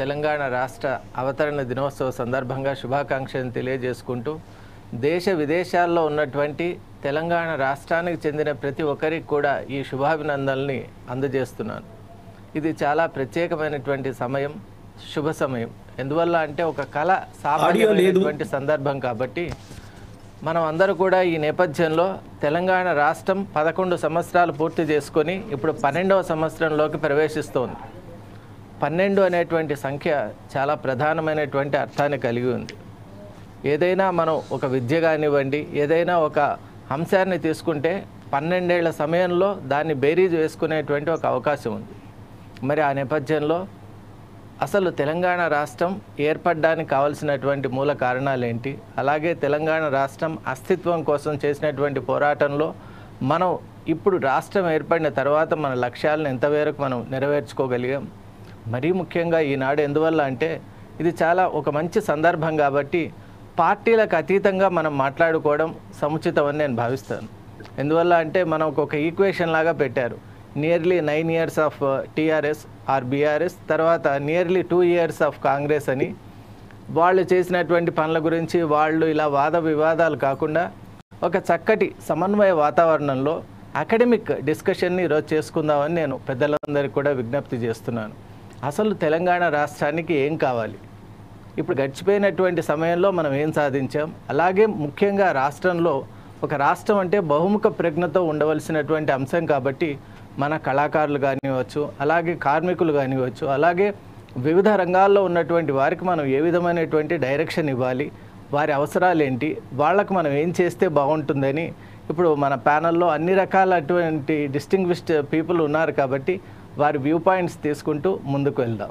తెలంగాణ రాష్ట్ర అవతరణ దినోత్సవ సందర్భంగా శుభాకాంక్షలను తెలియజేసుకుంటూ దేశ విదేశాల్లో ఉన్నటువంటి తెలంగాణ రాష్ట్రానికి చెందిన ప్రతి ఒక్కరికి కూడా ఈ శుభాభినందనల్ని అందజేస్తున్నాను. ఇది చాలా ప్రత్యేకమైనటువంటి సమయం, శుభ సమయం. ఎందువల్ల అంటే ఒక కళ సామాన్యమైనటువంటి సందర్భం కాబట్టి మనం అందరూ కూడా ఈ నేపథ్యంలో తెలంగాణ రాష్ట్రం 11 సంవత్సరాలు పూర్తి చేసుకొని ఇప్పుడు 12వ సంవత్సరంలోకి ప్రవేశిస్తోంది. 12 అనేటువంటి సంఖ్య చాలా ప్రధానమైనటువంటి అర్థాన్ని కలిగి ఉంది. ఏదైనా మనం ఒక విద్య కానివ్వండి, ఏదైనా ఒక అంశాన్ని తీసుకుంటే 12 ఏళ్ల సమయంలో దాన్ని బేరీజ్ వేసుకునేటువంటి ఒక అవకాశం ఉంది. మరి ఆ నేపథ్యంలో అసలు తెలంగాణ రాష్ట్రం ఏర్పడడానికి కావాల్సినటువంటి మూల కారణాలు ఏంటి, అలాగే తెలంగాణ రాష్ట్రం అస్తిత్వం కోసం చేసినటువంటి పోరాటంలో మనం ఇప్పుడు రాష్ట్రం ఏర్పడిన తర్వాత మన లక్ష్యాలను ఎంతవరకు మనం నెరవేర్చుకోగలిగాం, మరీ ముఖ్యంగా ఈనాడు ఎందువల్ల అంటే ఇది చాలా ఒక మంచి సందర్భం కాబట్టి పార్టీలకు అతీతంగా మనం మాట్లాడుకోవడం సముచితమని నేను భావిస్తాను. ఎందువల్ల అంటే మనం ఒక ఈక్వేషన్ లాగా పెట్టారు. Nearly 9 years of TRS or BRS, తర్వాత నియర్లీ 2 years ఆఫ్ కాంగ్రెస్ అని వాళ్ళు చేసినటువంటి పనుల గురించి వాళ్ళు ఇలా వాద వివాదాలు కాకుండా ఒక చక్కటి సమన్వయ వాతావరణంలో అకాడమిక్ డిస్కషన్ని ఈరోజు చేసుకుందామని నేను పెద్దలందరికీ కూడా విజ్ఞప్తి చేస్తున్నాను. అసలు తెలంగాణ రాష్ట్రానికి ఏం కావాలి, ఇప్పుడు గడిచిపోయినటువంటి సమయంలో మనం ఏం సాధించాం, అలాగే ముఖ్యంగా రాష్ట్రంలో ఒక రాష్ట్రం అంటే బహుముఖ ప్రజ్ఞతో ఉండవలసినటువంటి అంశం కాబట్టి మన కళాకారులు కానివ్వచ్చు, అలాగే కార్మికులు కానివ్వచ్చు, అలాగే వివిధ రంగాల్లో ఉన్నటువంటి వారికి మనం ఏ విధమైనటువంటి డైరెక్షన్ ఇవ్వాలి, వారి అవసరాలు ఏంటి, వాళ్ళకు మనం ఏం చేస్తే బాగుంటుందని ఇప్పుడు మన ప్యానల్లో అన్ని రకాలటువంటి డిస్టింగ్విష్డ్ పీపుల్ ఉన్నారు కాబట్టి వారి వ్యూ పాయింట్స్ తీసుకుంటూ ముందుకు వెళ్దాం.